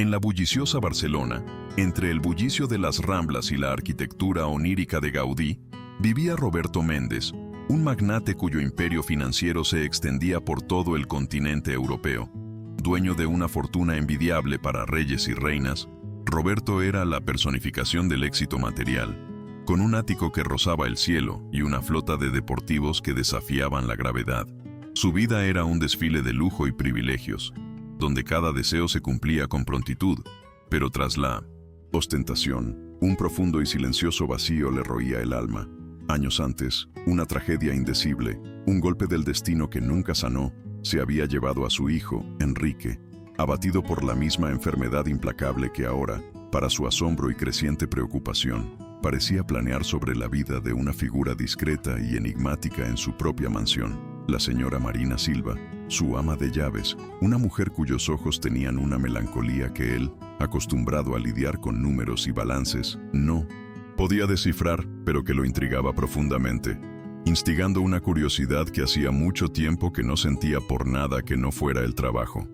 En la bulliciosa Barcelona, entre el bullicio de las Ramblas y la arquitectura onírica de Gaudí, vivía Roberto Méndez, un magnate cuyo imperio financiero se extendía por todo el continente europeo. Dueño de una fortuna envidiable para reyes y reinas, Roberto era la personificación del éxito material, con un ático que rozaba el cielo y una flota de deportivos que desafiaban la gravedad. Su vida era un desfile de lujo y privilegios, donde cada deseo se cumplía con prontitud, pero tras la ostentación, un profundo y silencioso vacío le roía el alma. Años antes, una tragedia indecible, un golpe del destino que nunca sanó, se había llevado a su hijo, Enrique, abatido por la misma enfermedad implacable que ahora, para su asombro y creciente preocupación, parecía planear sobre la vida de una figura discreta y enigmática en su propia mansión, la señora Marina Silva, su ama de llaves, una mujer cuyos ojos tenían una melancolía que él, acostumbrado a lidiar con números y balances, no podía descifrar, pero que lo intrigaba profundamente, instigando una curiosidad que hacía mucho tiempo que no sentía por nada que no fuera el trabajo.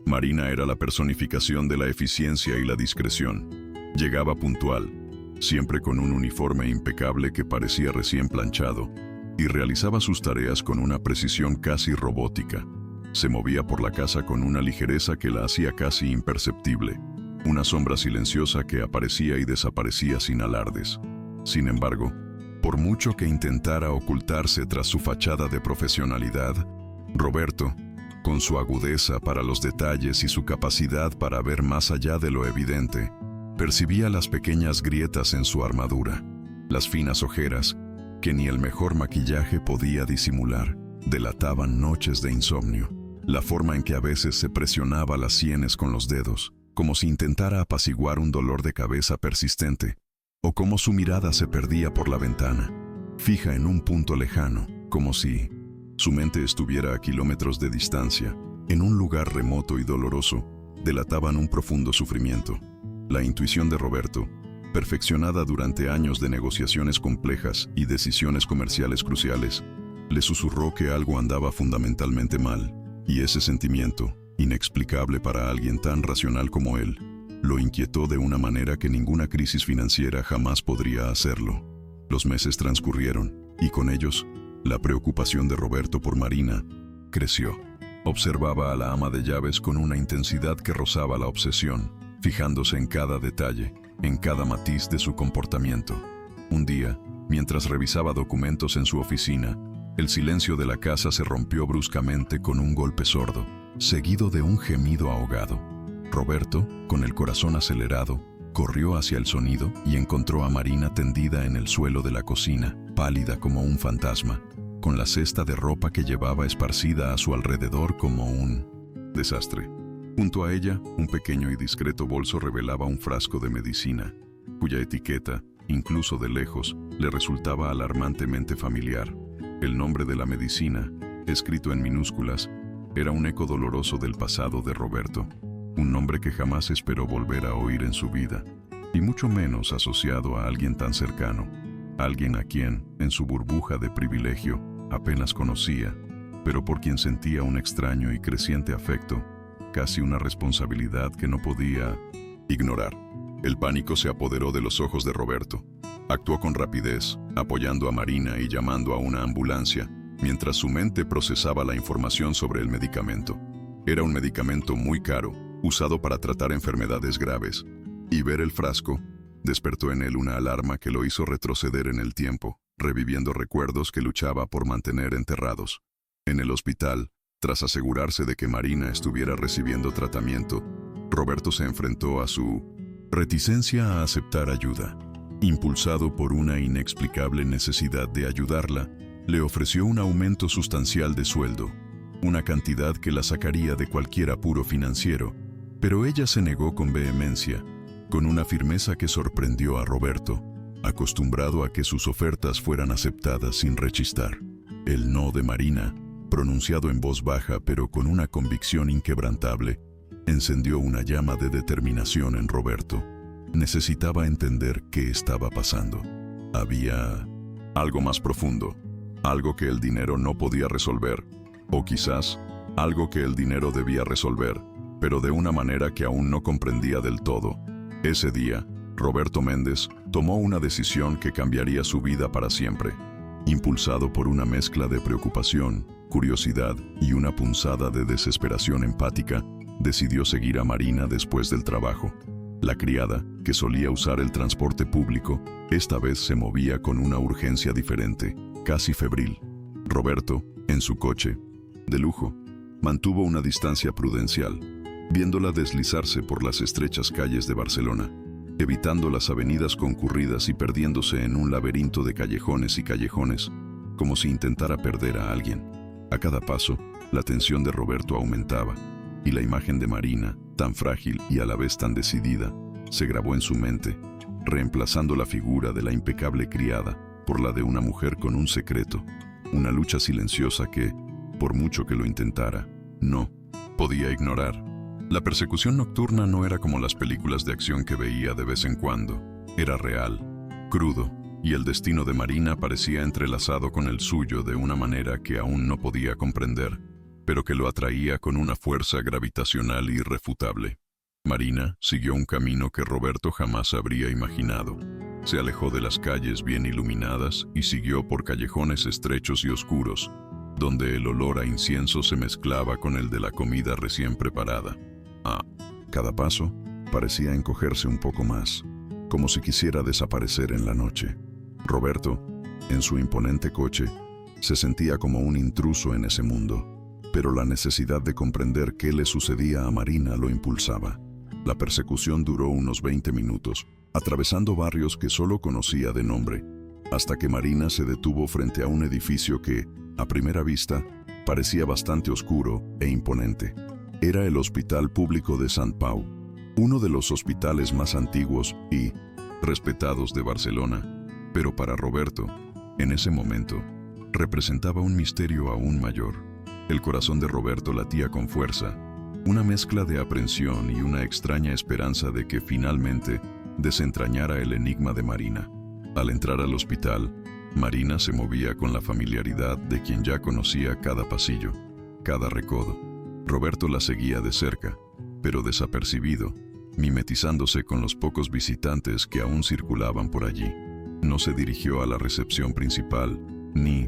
Marina era la personificación de la eficiencia y la discreción. Llegaba puntual, siempre con un uniforme impecable que parecía recién planchado, y realizaba sus tareas con una precisión casi robótica. Se movía por la casa con una ligereza que la hacía casi imperceptible, una sombra silenciosa que aparecía y desaparecía sin alardes. Sin embargo, por mucho que intentara ocultarse tras su fachada de profesionalidad, Roberto, con su agudeza para los detalles y su capacidad para ver más allá de lo evidente, percibía las pequeñas grietas en su armadura, las finas ojeras que ni el mejor maquillaje podía disimular, delataban noches de insomnio, la forma en que a veces se presionaba las sienes con los dedos, como si intentara apaciguar un dolor de cabeza persistente, o como su mirada se perdía por la ventana, fija en un punto lejano, como si su mente estuviera a kilómetros de distancia, en un lugar remoto y doloroso, delataban un profundo sufrimiento. La intuición de Roberto, perfeccionada durante años de negociaciones complejas y decisiones comerciales cruciales, le susurró que algo andaba fundamentalmente mal, y ese sentimiento, inexplicable para alguien tan racional como él, lo inquietó de una manera que ninguna crisis financiera jamás podría hacerlo. Los meses transcurrieron, y con ellos, la preocupación de Roberto por Marina creció. Observaba a la ama de llaves con una intensidad que rozaba la obsesión, fijándose en cada detalle, en cada matiz de su comportamiento. Un día, mientras revisaba documentos en su oficina, el silencio de la casa se rompió bruscamente con un golpe sordo, seguido de un gemido ahogado. Roberto, con el corazón acelerado, corrió hacia el sonido y encontró a Marina tendida en el suelo de la cocina, pálida como un fantasma, con la cesta de ropa que llevaba esparcida a su alrededor como un desastre. Junto a ella, un pequeño y discreto bolso revelaba un frasco de medicina, cuya etiqueta, incluso de lejos, le resultaba alarmantemente familiar. El nombre de la medicina, escrito en minúsculas, era un eco doloroso del pasado de Roberto, un nombre que jamás esperó volver a oír en su vida, y mucho menos asociado a alguien tan cercano, alguien a quien, en su burbuja de privilegio, apenas conocía, pero por quien sentía un extraño y creciente afecto, casi una responsabilidad que no podía ignorar. El pánico se apoderó de los ojos de Roberto. Actuó con rapidez, apoyando a Marina y llamando a una ambulancia, mientras su mente procesaba la información sobre el medicamento. Era un medicamento muy caro, usado para tratar enfermedades graves, y ver el frasco despertó en él una alarma que lo hizo retroceder en el tiempo, reviviendo recuerdos que luchaba por mantener enterrados. En el hospital, tras asegurarse de que Marina estuviera recibiendo tratamiento, Roberto se enfrentó a su reticencia a aceptar ayuda. Impulsado por una inexplicable necesidad de ayudarla, le ofreció un aumento sustancial de sueldo, una cantidad que la sacaría de cualquier apuro financiero, pero ella se negó con vehemencia, con una firmeza que sorprendió a Roberto, acostumbrado a que sus ofertas fueran aceptadas sin rechistar. El no de Marina, pronunciado en voz baja pero con una convicción inquebrantable, encendió una llama de determinación en Roberto. Necesitaba entender qué estaba pasando. Había algo más profundo, algo que el dinero no podía resolver, o quizás algo que el dinero debía resolver, pero de una manera que aún no comprendía del todo. Ese día, Roberto Méndez tomó una decisión que cambiaría su vida para siempre. Impulsado por una mezcla de preocupación, curiosidad y una punzada de desesperación empática, decidió seguir a Marina después del trabajo. La criada, que solía usar el transporte público, esta vez se movía con una urgencia diferente, casi febril. Roberto, en su coche, de lujo, mantuvo una distancia prudencial, viéndola deslizarse por las estrechas calles de Barcelona, evitando las avenidas concurridas y perdiéndose en un laberinto de callejones y callejones, como si intentara perder a alguien. A cada paso, la tensión de Roberto aumentaba, y la imagen de Marina, tan frágil y a la vez tan decidida, se grabó en su mente, reemplazando la figura de la impecable criada por la de una mujer con un secreto, una lucha silenciosa que, por mucho que lo intentara, no podía ignorar. La persecución nocturna no era como las películas de acción que veía de vez en cuando. Era real, crudo, y el destino de Marina parecía entrelazado con el suyo de una manera que aún no podía comprender, pero que lo atraía con una fuerza gravitacional irrefutable. Marina siguió un camino que Roberto jamás habría imaginado. Se alejó de las calles bien iluminadas y siguió por callejones estrechos y oscuros, donde el olor a incienso se mezclaba con el de la comida recién preparada. Cada paso parecía encogerse un poco más, como si quisiera desaparecer en la noche. Roberto, en su imponente coche, se sentía como un intruso en ese mundo, pero la necesidad de comprender qué le sucedía a Marina lo impulsaba. La persecución duró unos 20 minutos, atravesando barrios que solo conocía de nombre, hasta que Marina se detuvo frente a un edificio que, a primera vista, parecía bastante oscuro e imponente. Era el Hospital Público de Sant Pau, uno de los hospitales más antiguos y respetados de Barcelona, pero para Roberto, en ese momento, representaba un misterio aún mayor. El corazón de Roberto latía con fuerza, una mezcla de aprensión y una extraña esperanza de que finalmente desentrañara el enigma de Marina. Al entrar al hospital, Marina se movía con la familiaridad de quien ya conocía cada pasillo, cada recodo. Roberto la seguía de cerca, pero desapercibido, mimetizándose con los pocos visitantes que aún circulaban por allí. No se dirigió a la recepción principal, ni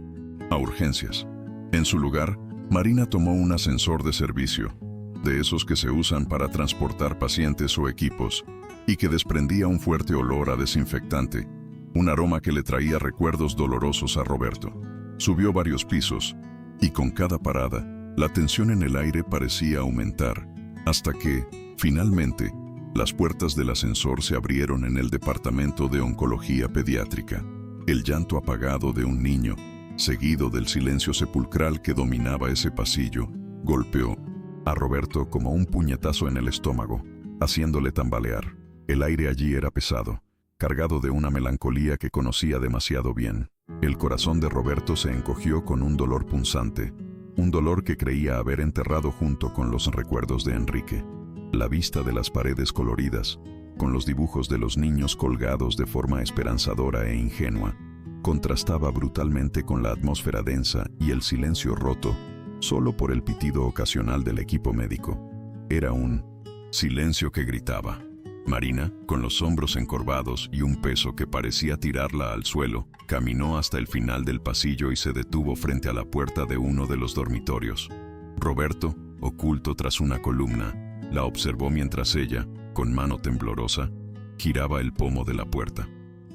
a urgencias. En su lugar, Marina tomó un ascensor de servicio, de esos que se usan para transportar pacientes o equipos, y que desprendía un fuerte olor a desinfectante, un aroma que le traía recuerdos dolorosos a Roberto. Subió varios pisos, y con cada parada, la tensión en el aire parecía aumentar, hasta que, finalmente, las puertas del ascensor se abrieron en el departamento de oncología pediátrica. El llanto apagado de un niño, seguido del silencio sepulcral que dominaba ese pasillo, golpeó a Roberto como un puñetazo en el estómago, haciéndole tambalear. El aire allí era pesado, cargado de una melancolía que conocía demasiado bien. El corazón de Roberto se encogió con un dolor punzante, un dolor que creía haber enterrado junto con los recuerdos de Enrique. La vista de las paredes coloridas, con los dibujos de los niños colgados de forma esperanzadora e ingenua, contrastaba brutalmente con la atmósfera densa y el silencio roto, solo por el pitido ocasional del equipo médico. Era un silencio que gritaba. Marina, con los hombros encorvados y un peso que parecía tirarla al suelo, caminó hasta el final del pasillo y se detuvo frente a la puerta de uno de los dormitorios. Roberto, oculto tras una columna, la observó mientras ella, con mano temblorosa, giraba el pomo de la puerta.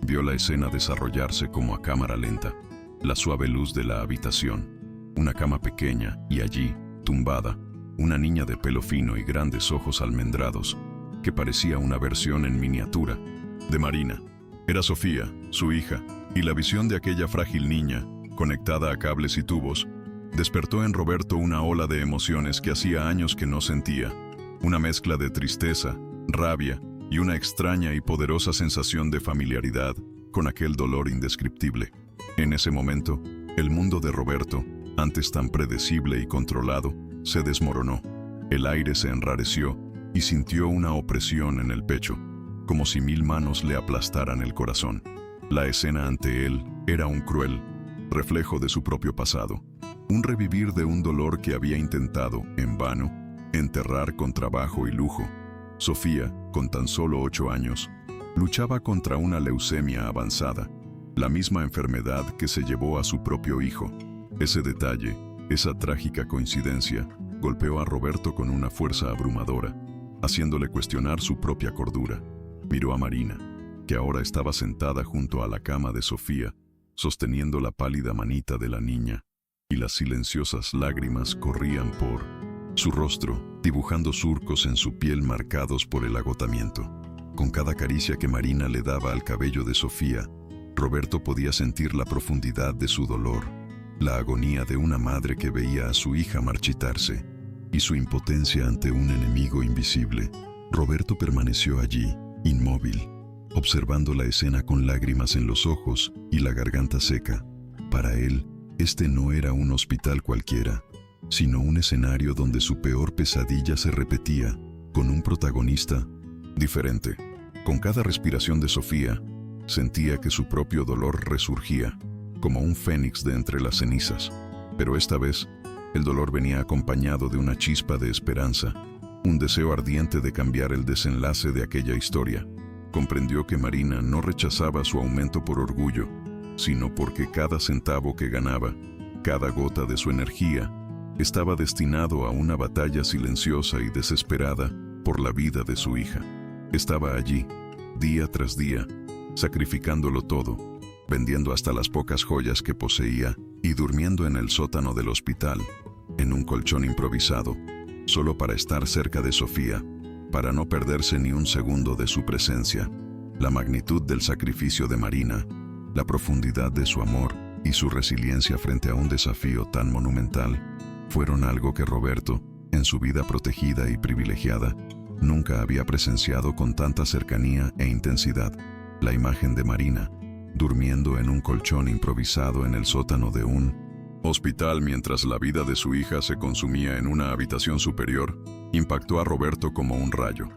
Vio la escena desarrollarse como a cámara lenta, la suave luz de la habitación, una cama pequeña y allí, tumbada, una niña de pelo fino y grandes ojos almendrados, que parecía una versión en miniatura de Marina. Era Sofía, su hija, y la visión de aquella frágil niña, conectada a cables y tubos, despertó en Roberto una ola de emociones que hacía años que no sentía, una mezcla de tristeza, rabia y una extraña y poderosa sensación de familiaridad con aquel dolor indescriptible. En ese momento, el mundo de Roberto, antes tan predecible y controlado, se desmoronó. El aire se enrareció y sintió una opresión en el pecho, como si 1000 manos le aplastaran el corazón. La escena ante él era un cruel reflejo de su propio pasado, un revivir de un dolor que había intentado, en vano, enterrar con trabajo y lujo. Sofía, con tan solo 8 años, luchaba contra una leucemia avanzada, la misma enfermedad que se llevó a su propio hijo. Ese detalle, esa trágica coincidencia, golpeó a Roberto con una fuerza abrumadora, haciéndole cuestionar su propia cordura. Miró a Marina, que ahora estaba sentada junto a la cama de Sofía, sosteniendo la pálida manita de la niña, y las silenciosas lágrimas corrían por su rostro, dibujando surcos en su piel marcados por el agotamiento. Con cada caricia que Marina le daba al cabello de Sofía, Roberto podía sentir la profundidad de su dolor, la agonía de una madre que veía a su hija marchitarse, y su impotencia ante un enemigo invisible. Roberto permaneció allí, inmóvil, observando la escena con lágrimas en los ojos y la garganta seca. Para él, este no era un hospital cualquiera, sino un escenario donde su peor pesadilla se repetía, con un protagonista diferente. Con cada respiración de Sofía, sentía que su propio dolor resurgía, como un fénix de entre las cenizas. Pero esta vez, el dolor venía acompañado de una chispa de esperanza, un deseo ardiente de cambiar el desenlace de aquella historia. Comprendió que Marina no rechazaba su aumento por orgullo, sino porque cada centavo que ganaba, cada gota de su energía, estaba destinado a una batalla silenciosa y desesperada por la vida de su hija. Estaba allí, día tras día, sacrificándolo todo, vendiendo hasta las pocas joyas que poseía y durmiendo en el sótano del hospital, en un colchón improvisado, solo para estar cerca de Sofía, para no perderse ni un segundo de su presencia. La magnitud del sacrificio de Marina, la profundidad de su amor y su resiliencia frente a un desafío tan monumental, fueron algo que Roberto, en su vida protegida y privilegiada, nunca había presenciado con tanta cercanía e intensidad. La imagen de Marina, durmiendo en un colchón improvisado en el sótano de un hospital mientras la vida de su hija se consumía en una habitación superior, impactó a Roberto como un rayo.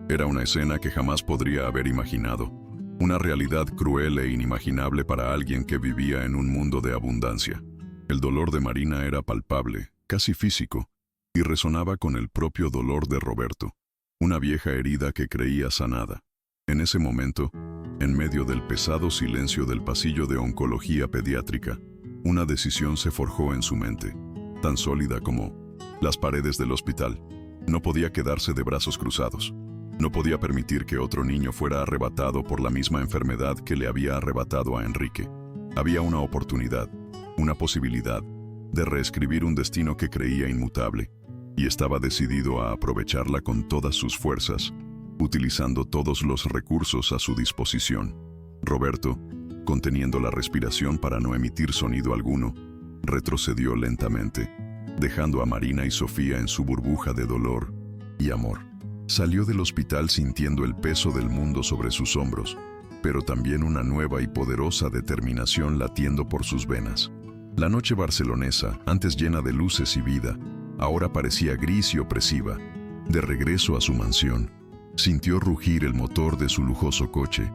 Era una escena que jamás podría haber imaginado, una realidad cruel e inimaginable para alguien que vivía en un mundo de abundancia. El dolor de Marina era palpable, casi físico, y resonaba con el propio dolor de Roberto, una vieja herida que creía sanada. En ese momento, en medio del pesado silencio del pasillo de oncología pediátrica, una decisión se forjó en su mente, tan sólida como las paredes del hospital. No podía quedarse de brazos cruzados. No podía permitir que otro niño fuera arrebatado por la misma enfermedad que le había arrebatado a Enrique. Había una oportunidad, una posibilidad, de reescribir un destino que creía inmutable, y estaba decidido a aprovecharla con todas sus fuerzas, utilizando todos los recursos a su disposición. Roberto, conteniendo la respiración para no emitir sonido alguno, retrocedió lentamente, dejando a Marina y Sofía en su burbuja de dolor y amor. Salió del hospital sintiendo el peso del mundo sobre sus hombros, pero también una nueva y poderosa determinación latiendo por sus venas. La noche barcelonesa, antes llena de luces y vida, ahora parecía gris y opresiva. De regreso a su mansión, sintió rugir el motor de su lujoso coche,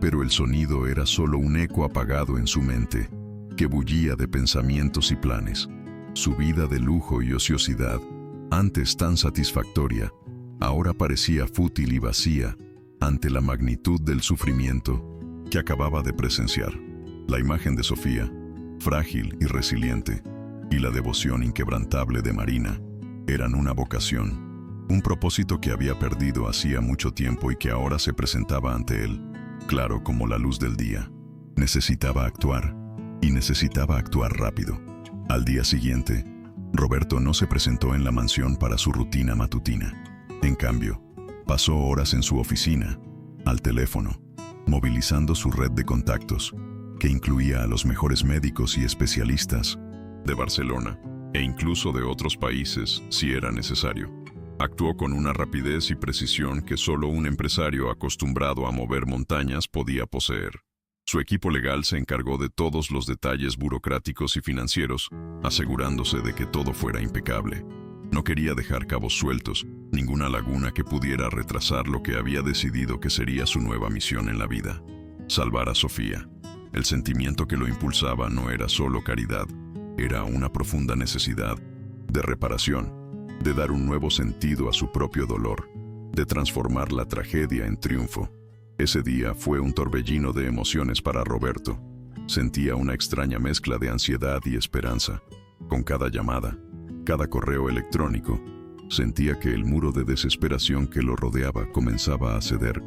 pero el sonido era solo un eco apagado en su mente, que bullía de pensamientos y planes. Su vida de lujo y ociosidad, antes tan satisfactoria, ahora parecía fútil y vacía ante la magnitud del sufrimiento que acababa de presenciar. La imagen de Sofía, frágil y resiliente, y la devoción inquebrantable de Marina, eran una vocación, un propósito que había perdido hacía mucho tiempo y que ahora se presentaba ante él, claro como la luz del día. Necesitaba actuar, y necesitaba actuar rápido. Al día siguiente, Roberto no se presentó en la mansión para su rutina matutina. En cambio, pasó horas en su oficina, al teléfono, movilizando su red de contactos, que incluía a los mejores médicos y especialistas de Barcelona, e incluso de otros países, si era necesario. Actuó con una rapidez y precisión que solo un empresario acostumbrado a mover montañas podía poseer. Su equipo legal se encargó de todos los detalles burocráticos y financieros, asegurándose de que todo fuera impecable. No quería dejar cabos sueltos, ninguna laguna que pudiera retrasar lo que había decidido que sería su nueva misión en la vida: salvar a Sofía. El sentimiento que lo impulsaba no era solo caridad, era una profunda necesidad de reparación. de dar un nuevo sentido a su propio dolor, de transformar la tragedia en triunfo. Ese día fue un torbellino de emociones para Roberto. Sentía una extraña mezcla de ansiedad y esperanza. Con cada llamada, cada correo electrónico, sentía que el muro de desesperación que lo rodeaba comenzaba a ceder,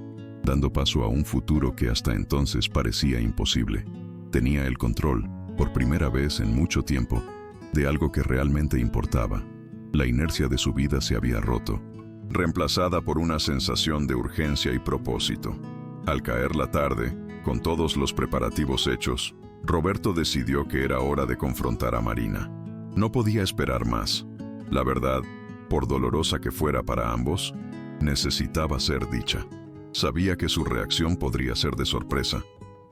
dando paso a un futuro que hasta entonces parecía imposible. Tenía el control, por primera vez en mucho tiempo, de algo que realmente importaba. La inercia de su vida se había roto, reemplazada por una sensación de urgencia y propósito. Al caer la tarde, con todos los preparativos hechos, Roberto decidió que era hora de confrontar a Marina. No podía esperar más. La verdad, por dolorosa que fuera para ambos, necesitaba ser dicha. Sabía que su reacción podría ser de sorpresa,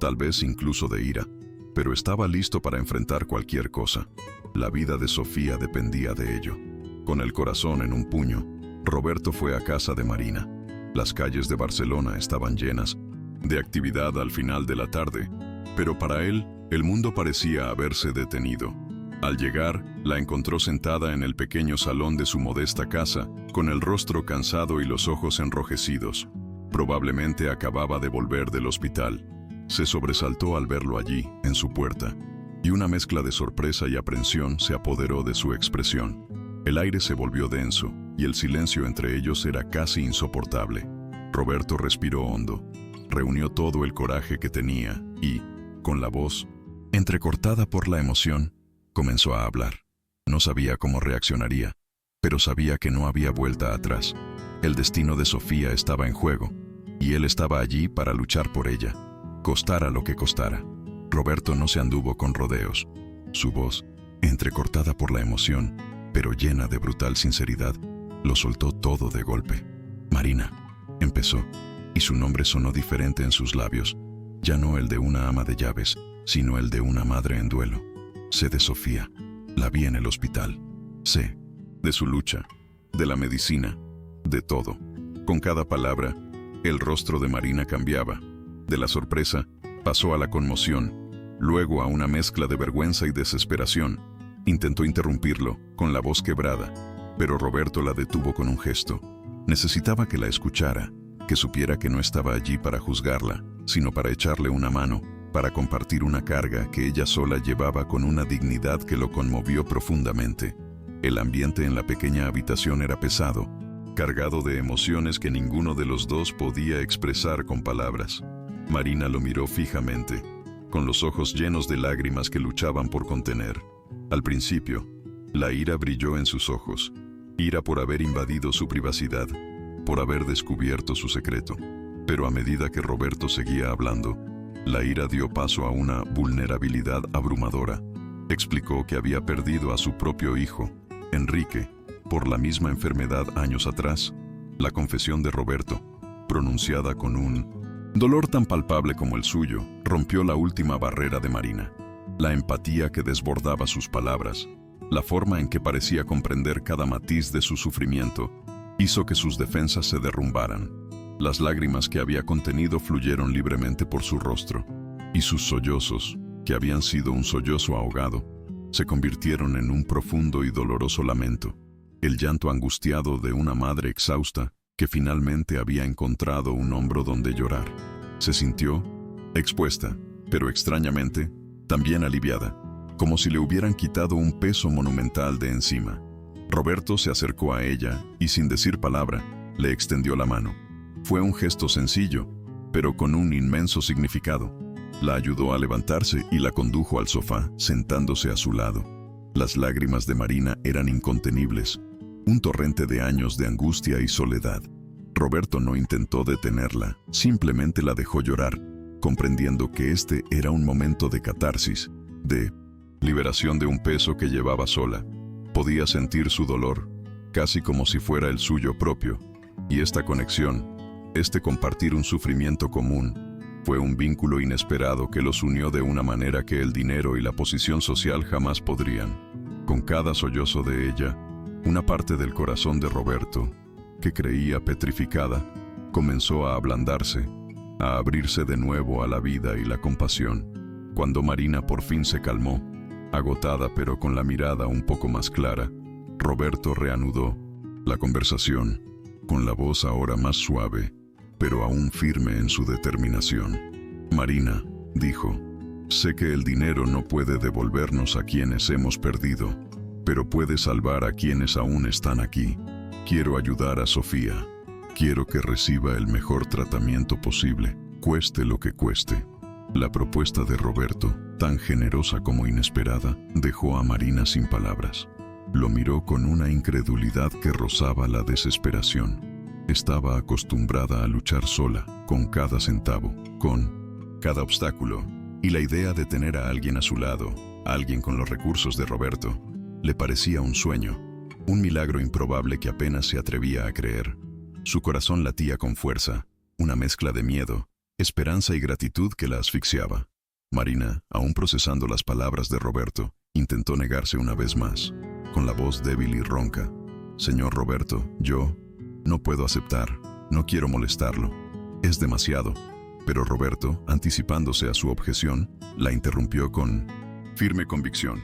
tal vez incluso de ira, pero estaba listo para enfrentar cualquier cosa. La vida de Sofía dependía de ello. Con el corazón en un puño, Roberto fue a casa de Marina. Las calles de Barcelona estaban llenas de actividad al final de la tarde, pero para él, el mundo parecía haberse detenido. Al llegar, la encontró sentada en el pequeño salón de su modesta casa, con el rostro cansado y los ojos enrojecidos. Probablemente acababa de volver del hospital. Se sobresaltó al verlo allí, en su puerta, y una mezcla de sorpresa y aprensión se apoderó de su expresión. El aire se volvió denso, y el silencio entre ellos era casi insoportable. Roberto respiró hondo, reunió todo el coraje que tenía y, con la voz entrecortada por la emoción, comenzó a hablar. No sabía cómo reaccionaría, pero sabía que no había vuelta atrás. El destino de Sofía estaba en juego, y él estaba allí para luchar por ella, costara lo que costara. Roberto no se anduvo con rodeos. Su voz, entrecortada por la emoción, pero llena de brutal sinceridad, lo soltó todo de golpe. Marina, empezó, y su nombre sonó diferente en sus labios, ya no el de una ama de llaves, sino el de una madre en duelo. Sé de Sofía, la vi en el hospital. Sé de su lucha, de la medicina, de todo. Con cada palabra, el rostro de Marina cambiaba. De la sorpresa, pasó a la conmoción, luego a una mezcla de vergüenza y desesperación. Intentó interrumpirlo, con la voz quebrada, pero Roberto la detuvo con un gesto. Necesitaba que la escuchara, que supiera que no estaba allí para juzgarla, sino para echarle una mano, para compartir una carga que ella sola llevaba con una dignidad que lo conmovió profundamente. El ambiente en la pequeña habitación era pesado, cargado de emociones que ninguno de los dos podía expresar con palabras. Marina lo miró fijamente, con los ojos llenos de lágrimas que luchaban por contener. Al principio, la ira brilló en sus ojos, ira por haber invadido su privacidad, por haber descubierto su secreto. Pero a medida que Roberto seguía hablando, la ira dio paso a una vulnerabilidad abrumadora. Explicó que había perdido a su propio hijo, Enrique, por la misma enfermedad años atrás. La confesión de Roberto, pronunciada con un dolor tan palpable como el suyo, rompió la última barrera de Marina. La empatía que desbordaba sus palabras, la forma en que parecía comprender cada matiz de su sufrimiento, hizo que sus defensas se derrumbaran. Las lágrimas que había contenido fluyeron libremente por su rostro, y sus sollozos, que habían sido un sollozo ahogado, se convirtieron en un profundo y doloroso lamento, el llanto angustiado de una madre exhausta que finalmente había encontrado un hombro donde llorar. Se sintió expuesta, pero extrañamente, también aliviada, como si le hubieran quitado un peso monumental de encima. Roberto se acercó a ella y, sin decir palabra, le extendió la mano. Fue un gesto sencillo, pero con un inmenso significado. La ayudó a levantarse y la condujo al sofá, sentándose a su lado. Las lágrimas de Marina eran incontenibles, un torrente de años de angustia y soledad. Roberto no intentó detenerla, simplemente la dejó llorar, comprendiendo que este era un momento de catarsis, de liberación de un peso que llevaba sola. Podía sentir su dolor, casi como si fuera el suyo propio, y esta conexión, este compartir un sufrimiento común, fue un vínculo inesperado que los unió de una manera que el dinero y la posición social jamás podrían. Con cada sollozo de ella, una parte del corazón de Roberto, que creía petrificada, comenzó a ablandarse, a abrirse de nuevo a la vida y la compasión. Cuando Marina por fin se calmó, agotada pero con la mirada un poco más clara, Roberto reanudó: La conversación, con la voz ahora más suave, pero aún firme en su determinación. Marina, dijo, sé que el dinero no puede devolvernos a quienes hemos perdido, pero puede salvar a quienes aún están aquí. Quiero ayudar a Sofía. Quiero que reciba el mejor tratamiento posible, cueste lo que cueste. La propuesta de Roberto, tan generosa como inesperada, dejó a Marina sin palabras. Lo miró con una incredulidad que rozaba la desesperación. Estaba acostumbrada a luchar sola, con cada centavo, con cada obstáculo, y la idea de tener a alguien a su lado, a alguien con los recursos de Roberto, le parecía un sueño, un milagro improbable que apenas se atrevía a creer. Su corazón latía con fuerza, una mezcla de miedo, esperanza y gratitud que la asfixiaba. Marina, aún procesando las palabras de Roberto, intentó negarse una vez más, con la voz débil y ronca. Señor Roberto, yo no puedo aceptar, no quiero molestarlo. Es demasiado. Pero Roberto, anticipándose a su objeción, la interrumpió con firme convicción.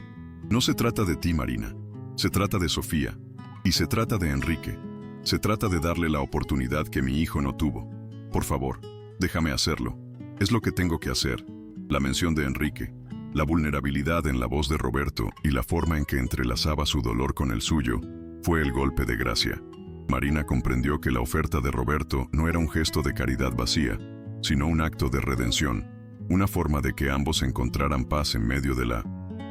No se trata de ti, Marina. Se trata de Sofía. Y se trata de Enrique. Se trata de darle la oportunidad que mi hijo no tuvo. Por favor, déjame hacerlo. Es lo que tengo que hacer. La mención de Enrique, la vulnerabilidad en la voz de Roberto y la forma en que entrelazaba su dolor con el suyo, fue el golpe de gracia. Marina comprendió que la oferta de Roberto no era un gesto de caridad vacía, sino un acto de redención, una forma de que ambos encontraran paz en medio de la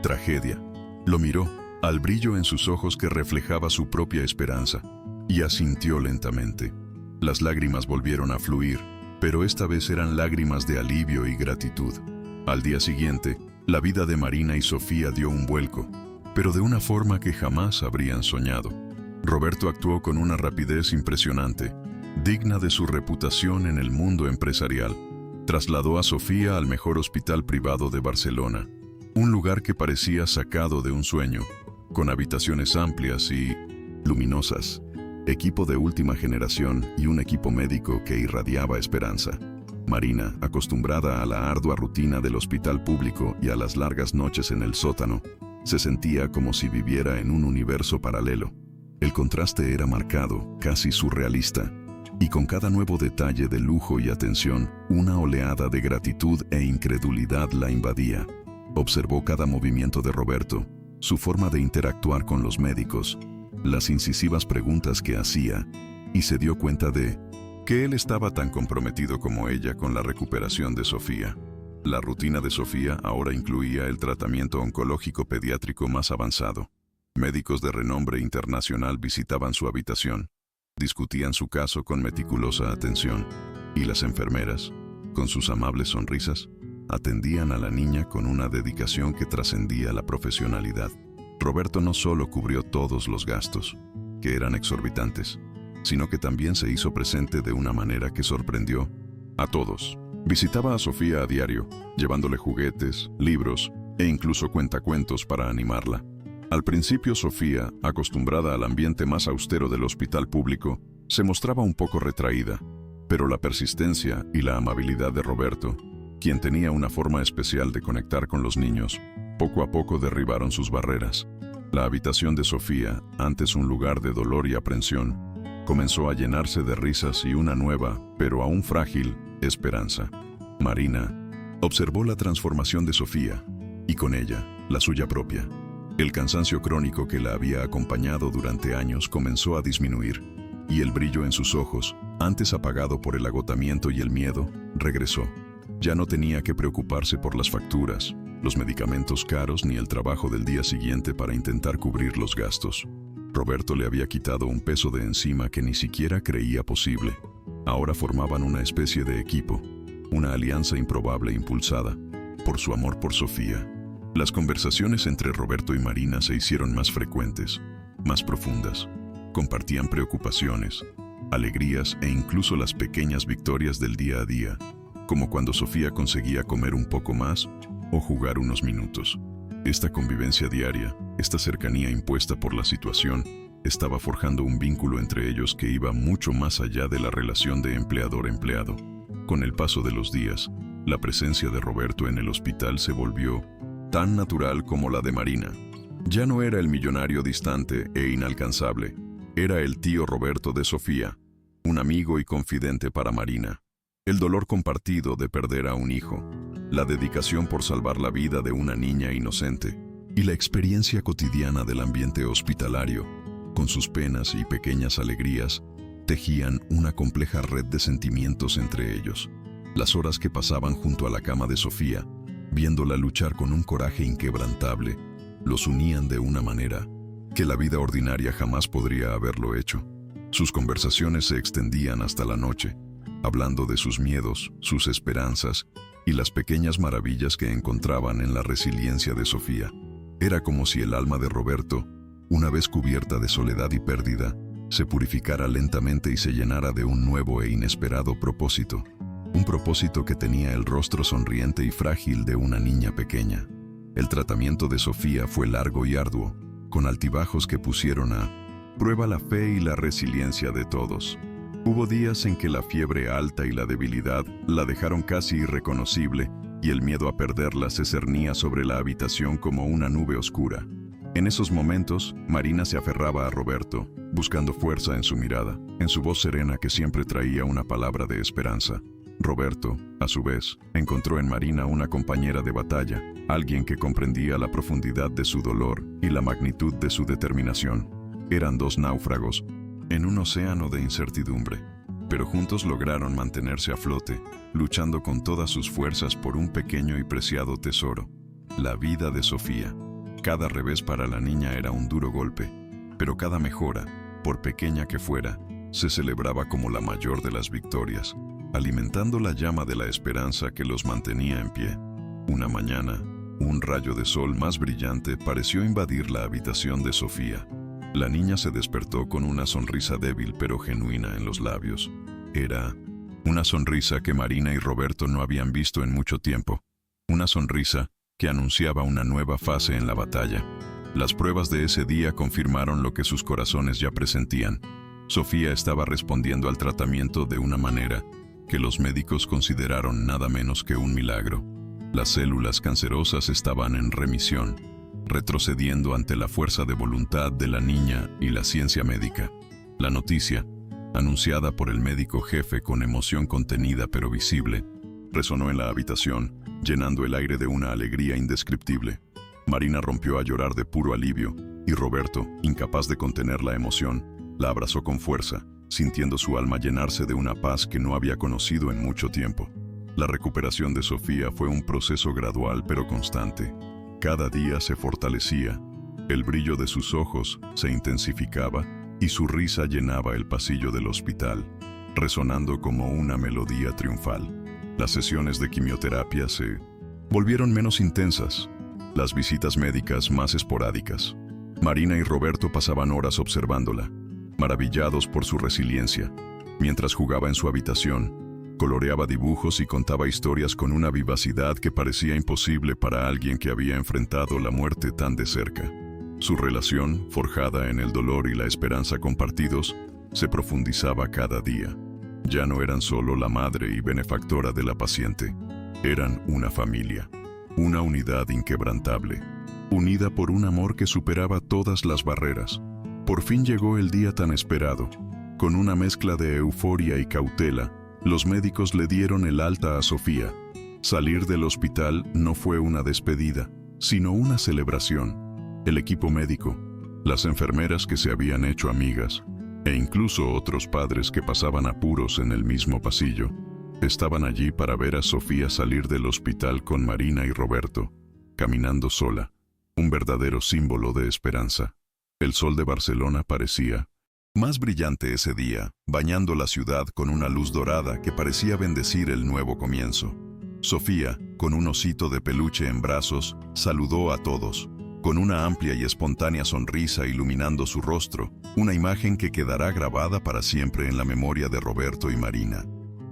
tragedia. Lo miró, al brillo en sus ojos que reflejaba su propia esperanza, y asintió lentamente. Las lágrimas volvieron a fluir, pero esta vez eran lágrimas de alivio y gratitud. Al día siguiente, la vida de Marina y Sofía dio un vuelco, pero de una forma que jamás habrían soñado. Roberto actuó con una rapidez impresionante, digna de su reputación en el mundo empresarial. Trasladó a Sofía al mejor hospital privado de Barcelona, un lugar que parecía sacado de un sueño, con habitaciones amplias y luminosas, equipo de última generación y un equipo médico que irradiaba esperanza. Marina, acostumbrada a la ardua rutina del hospital público y a las largas noches en el sótano, se sentía como si viviera en un universo paralelo. El contraste era marcado, casi surrealista, y con cada nuevo detalle de lujo y atención, una oleada de gratitud e incredulidad la invadía. Observó cada movimiento de Roberto, su forma de interactuar con los médicos, las incisivas preguntas que hacía, y se dio cuenta de que él estaba tan comprometido como ella con la recuperación de Sofía. La rutina de Sofía ahora incluía el tratamiento oncológico pediátrico más avanzado. Médicos de renombre internacional visitaban su habitación, discutían su caso con meticulosa atención, y las enfermeras, con sus amables sonrisas, atendían a la niña con una dedicación que trascendía la profesionalidad. Roberto no solo cubrió todos los gastos, que eran exorbitantes, sino que también se hizo presente de una manera que sorprendió a todos. Visitaba a Sofía a diario, llevándole juguetes, libros e incluso cuentacuentos para animarla. Al principio Sofía, acostumbrada al ambiente más austero del hospital público, se mostraba un poco retraída, pero la persistencia y la amabilidad de Roberto, quien tenía una forma especial de conectar con los niños, poco a poco derribaron sus barreras. La habitación de Sofía, antes un lugar de dolor y aprensión, comenzó a llenarse de risas y una nueva, pero aún frágil, esperanza. Marina observó la transformación de Sofía, y con ella, la suya propia. El cansancio crónico que la había acompañado durante años comenzó a disminuir, y el brillo en sus ojos, antes apagado por el agotamiento y el miedo, regresó. Ya no tenía que preocuparse por las facturas, los medicamentos caros ni el trabajo del día siguiente para intentar cubrir los gastos. Roberto le había quitado un peso de encima que ni siquiera creía posible. Ahora formaban una especie de equipo, una alianza improbable impulsada por su amor por Sofía. Las conversaciones entre Roberto y Marina se hicieron más frecuentes, más profundas. Compartían preocupaciones, alegrías e incluso las pequeñas victorias del día a día, como cuando Sofía conseguía comer un poco más o jugar unos minutos. Esta convivencia diaria, esta cercanía impuesta por la situación, estaba forjando un vínculo entre ellos que iba mucho más allá de la relación de empleador-empleado. Con el paso de los días, la presencia de Roberto en el hospital se volvió tan natural como la de Marina. Ya no era el millonario distante e inalcanzable, Era el tío Roberto de Sofía, un amigo y confidente para Marina. El dolor compartido de perder a un hijo, la dedicación por salvar la vida de una niña inocente y la experiencia cotidiana del ambiente hospitalario, con sus penas y pequeñas alegrías, tejían una compleja red de sentimientos entre ellos. Las horas que pasaban junto a la cama de Sofía, viéndola luchar con un coraje inquebrantable, los unían de una manera que la vida ordinaria jamás podría haberlo hecho. Sus conversaciones se extendían hasta la noche, hablando de sus miedos, sus esperanzas y las pequeñas maravillas que encontraban en la resiliencia de Sofía. Era como si el alma de Roberto, una vez cubierta de soledad y pérdida, se purificara lentamente y se llenara de un nuevo e inesperado propósito. Un propósito que tenía el rostro sonriente y frágil de una niña pequeña. El tratamiento de Sofía fue largo y arduo, con altibajos que pusieron a prueba la fe y la resiliencia de todos. Hubo días en que la fiebre alta y la debilidad la dejaron casi irreconocible y el miedo a perderla se cernía sobre la habitación como una nube oscura. En esos momentos, Marina se aferraba a Roberto, buscando fuerza en su mirada, en su voz serena que siempre traía una palabra de esperanza. Roberto, a su vez, encontró en Marina una compañera de batalla, alguien que comprendía la profundidad de su dolor y la magnitud de su determinación. Eran dos náufragos, en un océano de incertidumbre, pero juntos lograron mantenerse a flote, luchando con todas sus fuerzas por un pequeño y preciado tesoro, la vida de Sofía. Cada revés para la niña era un duro golpe, pero cada mejora, por pequeña que fuera, se celebraba como la mayor de las victorias, alimentando la llama de la esperanza que los mantenía en pie. Una mañana, un rayo de sol más brillante pareció invadir la habitación de Sofía. La niña se despertó con una sonrisa débil pero genuina en los labios. Era una sonrisa que Marina y Roberto no habían visto en mucho tiempo. Una sonrisa que anunciaba una nueva fase en la batalla. Las pruebas de ese día confirmaron lo que sus corazones ya presentían. Sofía estaba respondiendo al tratamiento de una manera que los médicos consideraron nada menos que un milagro. Las células cancerosas estaban en remisión, retrocediendo ante la fuerza de voluntad de la niña y la ciencia médica. La noticia, anunciada por el médico jefe con emoción contenida pero visible, resonó en la habitación, llenando el aire de una alegría indescriptible. Marina rompió a llorar de puro alivio, y Roberto, incapaz de contener la emoción, la abrazó con fuerza, sintiendo su alma llenarse de una paz que no había conocido en mucho tiempo. La recuperación de Sofía fue un proceso gradual pero constante. Cada día se fortalecía, el brillo de sus ojos se intensificaba y su risa llenaba el pasillo del hospital, resonando como una melodía triunfal. Las sesiones de quimioterapia se volvieron menos intensas, las visitas médicas más esporádicas. Marina y Roberto pasaban horas observándola, maravillados por su resiliencia. Mientras jugaba en su habitación, coloreaba dibujos y contaba historias con una vivacidad que parecía imposible para alguien que había enfrentado la muerte tan de cerca. Su relación, forjada en el dolor y la esperanza compartidos, se profundizaba cada día. Ya no eran solo la madre y benefactora de la paciente, eran una familia, una unidad inquebrantable, unida por un amor que superaba todas las barreras. Por fin llegó el día tan esperado. Con una mezcla de euforia y cautela, los médicos le dieron el alta a Sofía. Salir del hospital no fue una despedida, sino una celebración. El equipo médico, las enfermeras que se habían hecho amigas, e incluso otros padres que pasaban apuros en el mismo pasillo, estaban allí para ver a Sofía salir del hospital con Marina y Roberto, caminando sola, un verdadero símbolo de esperanza. El sol de Barcelona parecía más brillante ese día, bañando la ciudad con una luz dorada que parecía bendecir el nuevo comienzo. Sofía, con un osito de peluche en brazos, saludó a todos, con una amplia y espontánea sonrisa iluminando su rostro, una imagen que quedará grabada para siempre en la memoria de Roberto y Marina.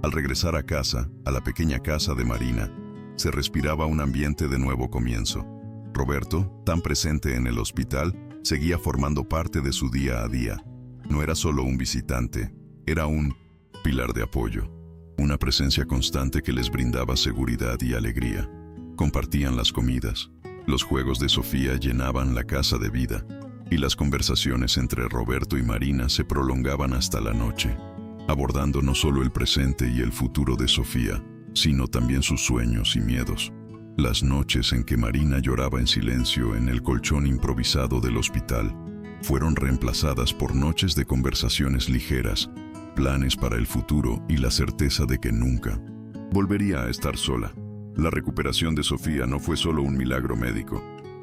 Al regresar a casa, a la pequeña casa de Marina, se respiraba un ambiente de nuevo comienzo. Roberto, tan presente en el hospital, seguía formando parte de su día a día. No era solo un visitante, era un pilar de apoyo, una presencia constante que les brindaba seguridad y alegría. Compartían las comidas, los juegos de Sofía llenaban la casa de vida. y las conversaciones entre Roberto y Marina se prolongaban hasta la noche, abordando no solo el presente y el futuro de Sofía, sino también sus sueños y miedos. Las noches en que Marina lloraba en silencio en el colchón improvisado del hospital fueron reemplazadas por noches de conversaciones ligeras, planes para el futuro y la certeza de que nunca volvería a estar sola. La recuperación de Sofía no fue solo un milagro médico,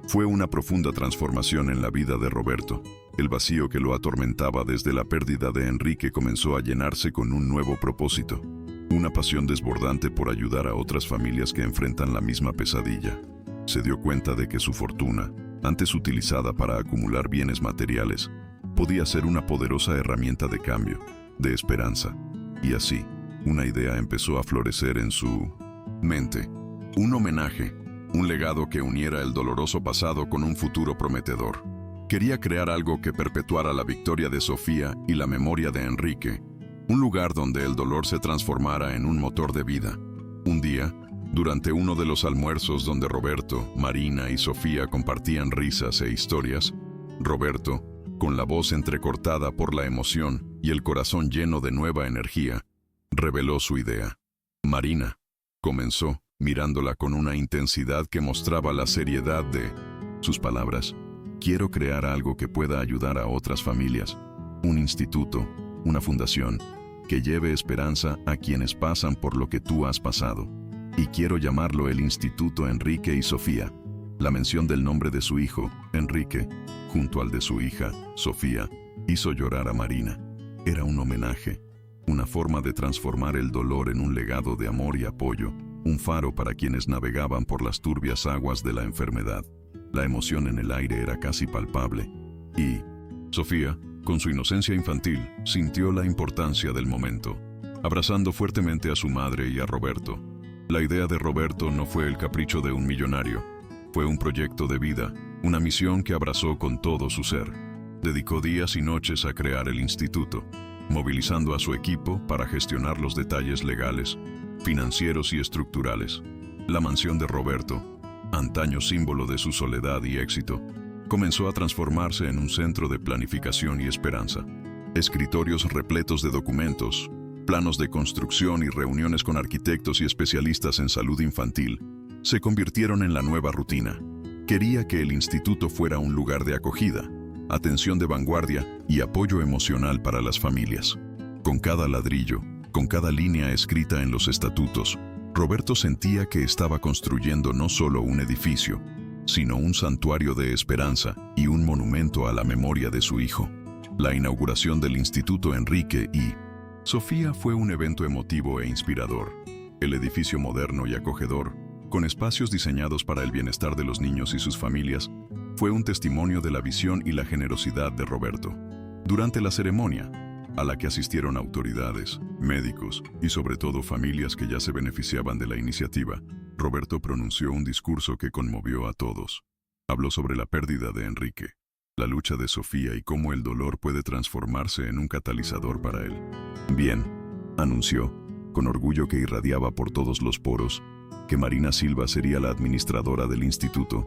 fue una profunda transformación en la vida de Roberto. El vacío que lo atormentaba desde la pérdida de Enrique comenzó a llenarse con un nuevo propósito, una pasión desbordante por ayudar a otras familias que enfrentan la misma pesadilla. Se dio cuenta de que su fortuna, antes utilizada para acumular bienes materiales, podía ser una poderosa herramienta de cambio, de esperanza. Y así, una idea empezó a florecer en su mente. Un homenaje, un legado que uniera el doloroso pasado con un futuro prometedor. Quería crear algo que perpetuara la victoria de Sofía y la memoria de Enrique, un lugar donde el dolor se transformara en un motor de vida. Un día, durante uno de los almuerzos donde Roberto, Marina y Sofía compartían risas e historias, Roberto, con la voz entrecortada por la emoción y el corazón lleno de nueva energía, reveló su idea. Marina, comenzó, mirándola con una intensidad que mostraba la seriedad de sus palabras. Quiero crear algo que pueda ayudar a otras familias, un instituto, una fundación, que lleve esperanza a quienes pasan por lo que tú has pasado. Y quiero llamarlo el Instituto Enrique y Sofía. La mención del nombre de su hijo, Enrique, junto al de su hija, Sofía, hizo llorar a Marina. Era un homenaje, una forma de transformar el dolor en un legado de amor y apoyo, un faro para quienes navegaban por las turbias aguas de la enfermedad. La emoción en el aire era casi palpable, y Sofía, con su inocencia infantil, sintió la importancia del momento, abrazando fuertemente a su madre y a Roberto. La idea de Roberto no fue el capricho de un millonario, fue un proyecto de vida, una misión que abrazó con todo su ser. Dedicó días y noches a crear el instituto, movilizando a su equipo para gestionar los detalles legales, financieros y estructurales. La mansión de Roberto, antaño símbolo de su soledad y éxito, comenzó a transformarse en un centro de planificación y esperanza. Escritorios repletos de documentos, planos de construcción y reuniones con arquitectos y especialistas en salud infantil se convirtieron en la nueva rutina. Quería que el instituto fuera un lugar de acogida, atención de vanguardia y apoyo emocional para las familias. Con cada ladrillo, con cada línea escrita en los estatutos, Roberto sentía que estaba construyendo no solo un edificio, sino un santuario de esperanza y un monumento a la memoria de su hijo. La inauguración del Instituto Enrique y Sofía fue un evento emotivo e inspirador. El edificio moderno y acogedor, con espacios diseñados para el bienestar de los niños y sus familias, fue un testimonio de la visión y la generosidad de Roberto. Durante la ceremonia, a la que asistieron autoridades, médicos y sobre todo familias que ya se beneficiaban de la iniciativa, Roberto pronunció un discurso que conmovió a todos. Habló sobre la pérdida de Enrique, la lucha de Sofía y cómo el dolor puede transformarse en un catalizador para él. Bien, anunció, con orgullo que irradiaba por todos los poros, que Marina Silva sería la administradora del instituto,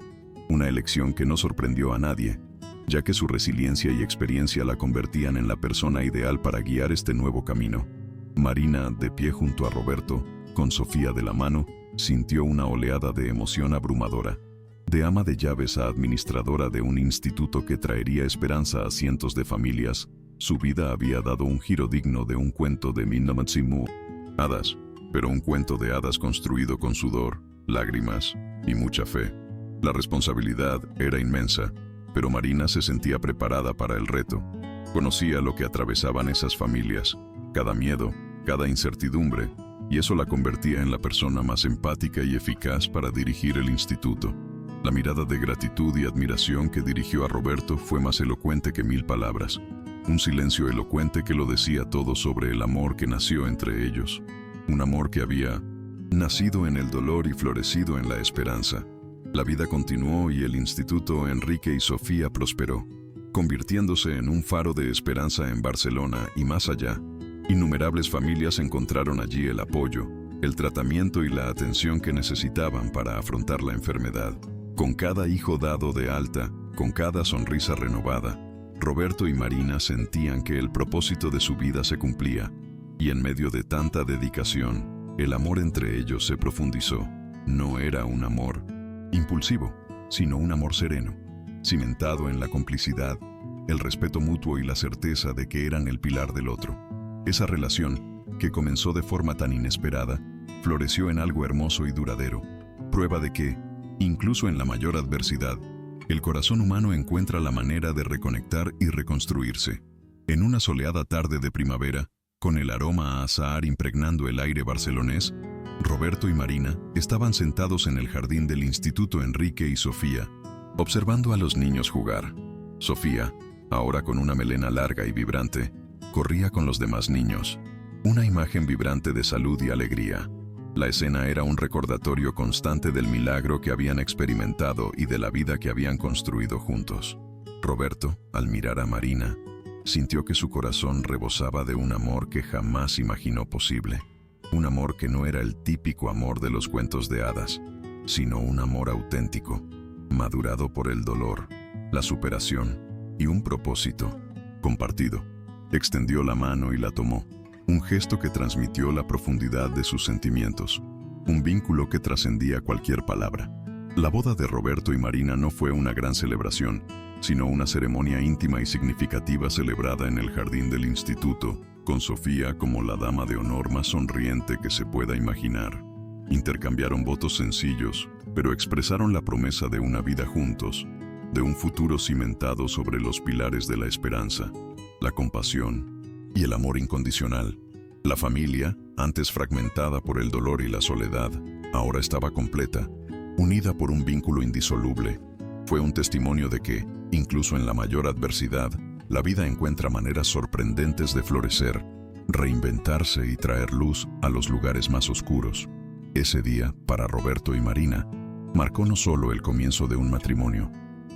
una elección que no sorprendió a nadie, ya que su resiliencia y experiencia la convertían en la persona ideal para guiar este nuevo camino. Marina, de pie junto a Roberto, con Sofía de la mano, sintió una oleada de emoción abrumadora. De ama de llaves a administradora de un instituto que traería esperanza a cientos de familias, su vida había dado un giro digno de un cuento de Minamatsumu. Hadas, pero un cuento de hadas construido con sudor, lágrimas y mucha fe. La responsabilidad era inmensa, pero Marina se sentía preparada para el reto. Conocía lo que atravesaban esas familias, cada miedo, cada incertidumbre, y eso la convertía en la persona más empática y eficaz para dirigir el instituto. La mirada de gratitud y admiración que dirigió a Roberto fue más elocuente que 1000 palabras. Un silencio elocuente que lo decía todo sobre el amor que nació entre ellos. Un amor que había nacido en el dolor y florecido en la esperanza. La vida continuó y el Instituto Enrique y Sofía prosperó, convirtiéndose en un faro de esperanza en Barcelona y más allá. Innumerables familias encontraron allí el apoyo, el tratamiento y la atención que necesitaban para afrontar la enfermedad. Con cada hijo dado de alta, Con cada sonrisa renovada, Roberto y Marina sentían que el propósito de su vida se cumplía, y en medio de tanta dedicación, el amor entre ellos se profundizó. No era un amor impulsivo, sino un amor sereno, cimentado en la complicidad, el respeto mutuo y la certeza de que eran el pilar del otro. Esa relación, que comenzó de forma tan inesperada, floreció en algo hermoso y duradero, prueba de que, incluso en la mayor adversidad, el corazón humano encuentra la manera de reconectar y reconstruirse. En una soleada tarde de primavera, con el aroma a azahar impregnando el aire barcelonés, Roberto y Marina estaban sentados en el jardín del Instituto Enrique y Sofía, observando a los niños jugar. Sofía, ahora con una melena larga y vibrante, corría con los demás niños, una imagen vibrante de salud y alegría. La escena era un recordatorio constante del milagro que habían experimentado y de la vida que habían construido juntos. Roberto, al mirar a Marina, sintió que su corazón rebosaba de un amor que jamás imaginó posible. Un amor que no era el típico amor de los cuentos de hadas, sino un amor auténtico, madurado por el dolor, la superación y un propósito compartido. Extendió la mano y la tomó, un gesto que transmitió la profundidad de sus sentimientos, un vínculo que trascendía cualquier palabra. La boda de Roberto y Marina no fue una gran celebración, sino una ceremonia íntima y significativa celebrada en el jardín del instituto, con Sofía como la dama de honor más sonriente que se pueda imaginar. Intercambiaron votos sencillos, pero expresaron la promesa de una vida juntos, de un futuro cimentado sobre los pilares de la esperanza, la compasión y el amor incondicional. La familia, antes fragmentada por el dolor y la soledad, ahora estaba completa, unida por un vínculo indisoluble. Fue un testimonio de que, incluso en la mayor adversidad, la vida encuentra maneras sorprendentes de florecer, reinventarse y traer luz a los lugares más oscuros. Ese día, para Roberto y Marina, marcó no solo el comienzo de un matrimonio,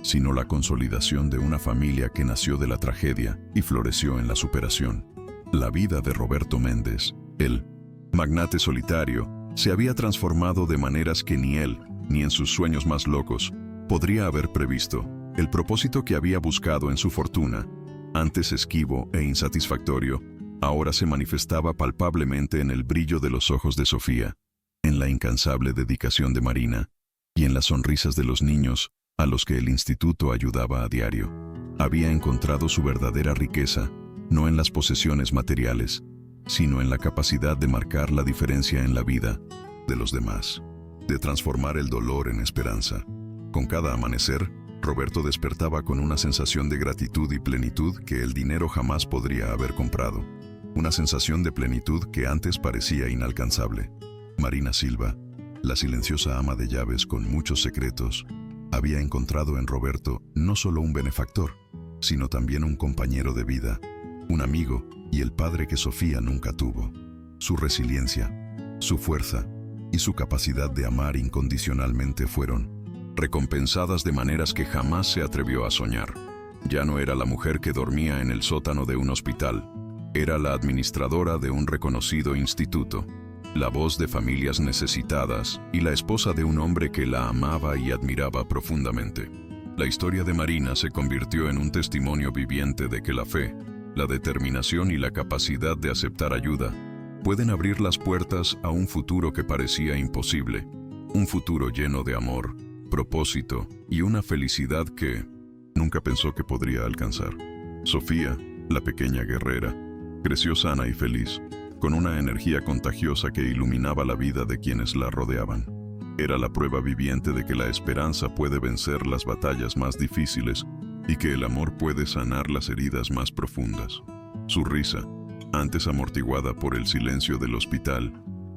sino la consolidación de una familia que nació de la tragedia y floreció en la superación. La vida de Roberto Méndez, el magnate solitario, se había transformado de maneras que ni él, ni en sus sueños más locos, podría haber previsto. El propósito que había buscado en su fortuna, antes esquivo e insatisfactorio, ahora se manifestaba palpablemente en el brillo de los ojos de Sofía, en la incansable dedicación de Marina y en las sonrisas de los niños a los que el instituto ayudaba a diario. Había encontrado su verdadera riqueza, no en las posesiones materiales, sino en la capacidad de marcar la diferencia en la vida de los demás, de transformar el dolor en esperanza. Con cada amanecer, Roberto despertaba con una sensación de gratitud y plenitud que el dinero jamás podría haber comprado. Una sensación de plenitud que antes parecía inalcanzable. Marina Silva, la silenciosa ama de llaves con muchos secretos, había encontrado en Roberto no solo un benefactor, sino también un compañero de vida, un amigo y el padre que Sofía nunca tuvo. Su resiliencia, su fuerza y su capacidad de amar incondicionalmente fueron recompensadas de maneras que jamás se atrevió a soñar. Ya no era la mujer que dormía en el sótano de un hospital, era la administradora de un reconocido instituto, la voz de familias necesitadas y la esposa de un hombre que la amaba y admiraba profundamente. La historia de Marina se convirtió en un testimonio viviente de que la fe, la determinación y la capacidad de aceptar ayuda pueden abrir las puertas a un futuro que parecía imposible, un futuro lleno de amor, propósito y una felicidad que nunca pensó que podría alcanzar. Sofía, la pequeña guerrera, creció sana y feliz, con una energía contagiosa que iluminaba la vida de quienes la rodeaban. Era la prueba viviente de que la esperanza puede vencer las batallas más difíciles y que el amor puede sanar las heridas más profundas. Su risa, antes amortiguada por el silencio del hospital,